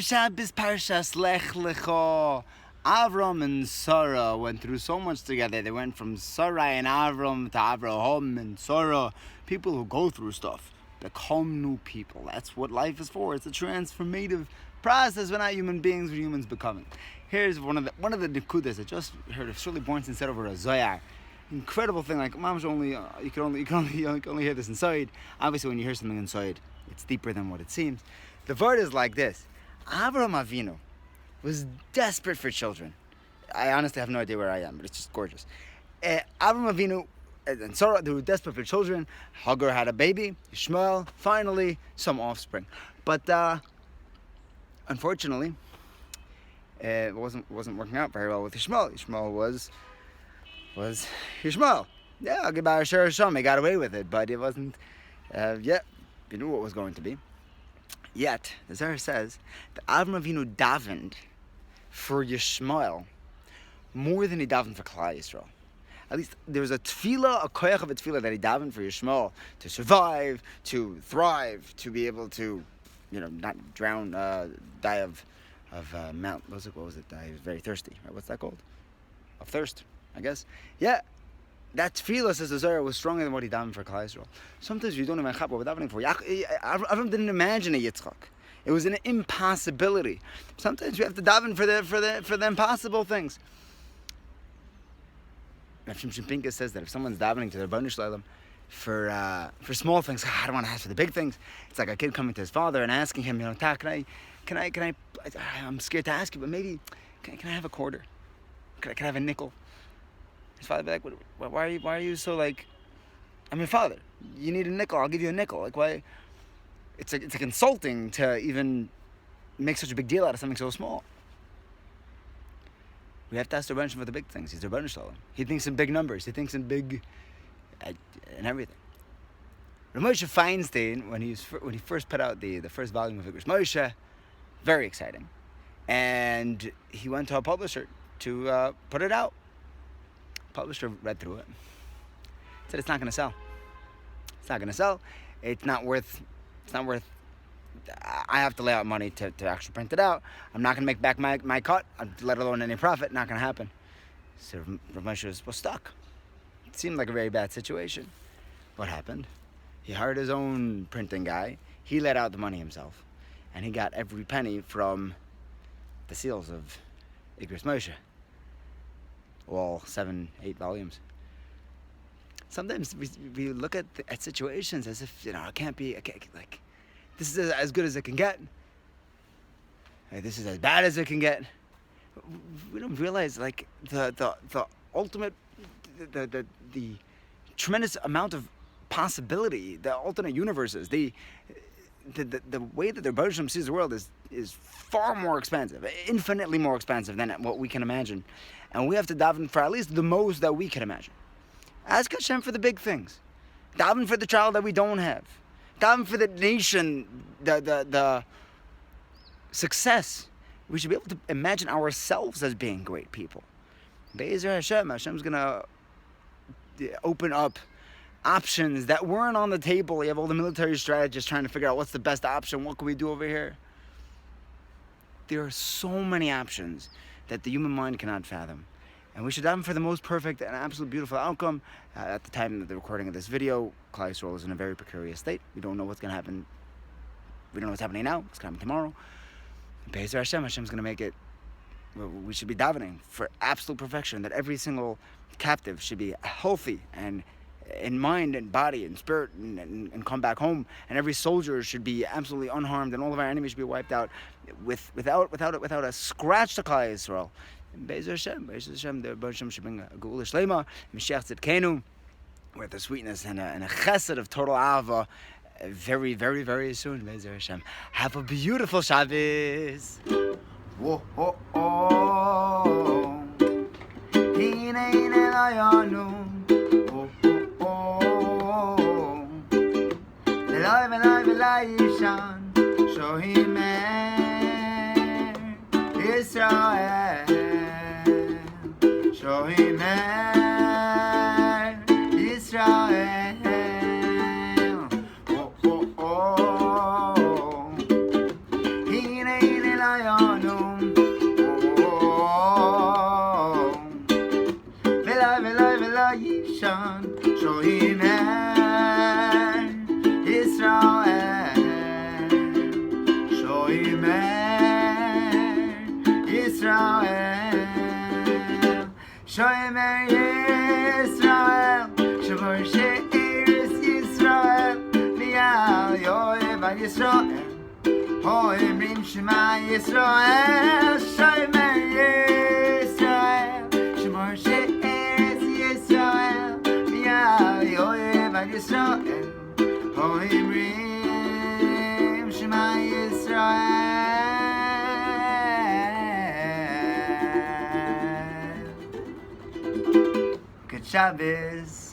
Shabbos Parshas Lech Lecha. Avram and Sarah went through so much together. They went from Sarai and Avram to Avraham and Sarah. People who go through stuff become new people. That's what life is for. It's a transformative process. We're not human beings, we're humans becoming. Here's one of the nekudas I just heard of Shirley Bornstein said over a Zoyar. Incredible thing, like mom's only you can only hear this inside. Obviously when you hear something inside, it's deeper than what it seems. The Vort is like this. Avraham Avinu was desperate for children. I honestly have no idea where I am, but it's just gorgeous. Avraham Avinu and Sarah, they were desperate for children. Hagar had a baby, Ishmael, finally some offspring. But unfortunately, it wasn't working out very well with Ishmael. Ishmael was Ishmael. Yeah, I'll give out a share of Hashem. He got away with it, but it wasn't yet. You knew what it was going to be. Yet, the Zohar says that Avraham Avinu davened for Yishmael more than he davened for Klal Yisrael. At least there was a tefillah, a koyach of a tefillah that he davened for Yishmael to survive, to thrive, to be able to, not drown, die of mount. What was it? He was very thirsty. Right? What's that called? Of thirst, I guess. Yeah. That tefillah, says the Zohar, was stronger than what he davened for Klal Yisrael. Sometimes you don't even have what we're davening for. Avram didn't imagine a Yitzchak. It was an impossibility. Sometimes you have to daven for the impossible things. Rav Shimshon Pincus says that if someone's davening to their Rebbeinu Shalom for small things, I don't want to ask for the big things. It's like a kid coming to his father and asking him, Ta, can I? I'm scared to ask you, but maybe can I have a quarter? Can I have a nickel? His father would be like, why are you so like, I'm your father. You need a nickel, I'll give you a nickel. Like, why? It's like insulting to even make such a big deal out of something so small. We have to ask the Rebbeinu for the big things. He's the Rebbeinu Shalom. He thinks in big numbers. He thinks in big, and everything. Rav Moshe Feinstein, when he first put out the first volume of Igros Moshe, very exciting. And he went to a publisher to put it out. Publisher read through it. Said it's not going to sell. It's not going to sell. It's not worth. I have to lay out money to actually print it out. I'm not going to make back my cut, let alone any profit. Not going to happen. So Rav Moshe was stuck. It seemed like a very bad situation. What happened? He hired his own printing guy. He let out the money himself, and he got every penny from the seals of Igros Moshe. All 7, 8 volumes. Sometimes we look at situations as if this is as good as it can get. This is as bad as it can get. We don't realize the ultimate, the tremendous amount of possibility, the alternate universes, the way that the Rebbeinu sees the world is far more expansive, infinitely more expansive than what we can imagine. And we have to daven for at least the most that we can imagine. Ask Hashem for the big things. Daven for the child that we don't have. Daven for the nation, the success. We should be able to imagine ourselves as being great people. Be'ezer Hashem, Hashem's going to open up options that weren't on the table. You have all the military strategists trying to figure out what's the best option. What can we do over here? There are so many options that the human mind cannot fathom. And we should daven for the most perfect and absolute beautiful outcome. At the time of the recording of this video, Klal Yisrael is in a very precarious state. We don't know what's going to happen. We don't know what's happening now. What's going to happen tomorrow. Be'ezer Hashem, Hashem's going to make it. We should be davening for absolute perfection, that every single captive should be healthy and in mind and body and spirit and come back home, and every soldier should be absolutely unharmed, and all of our enemies should be wiped out without a scratch to Klal Yisrael. Be'ezer Hashem, the Rebbeinu Hashem should bring a Geula Shlema, Mashiach Tzidkenu, with a sweetness and a chesed of total ahava, very, very, very soon. Be'ezer Hashem. Have a beautiful Shabbos. Whoa, oh, oh. Hine layanu. Velay yishan shohim Israel shohim Israel. Oh oh oh. Hine Shoimer Israel, Shoimer Israel, Shoimer Israel, Shemor She'eres Yisrael, Li'al Yoev Al Yisrael, Ho'emrim Shema Yisrael, Shoimer Yisrael, Shemor She'eres Yisrael, Li'al Yoev Al Yisrael, Ho'emrim Shema Yisrael. Good Shabbos.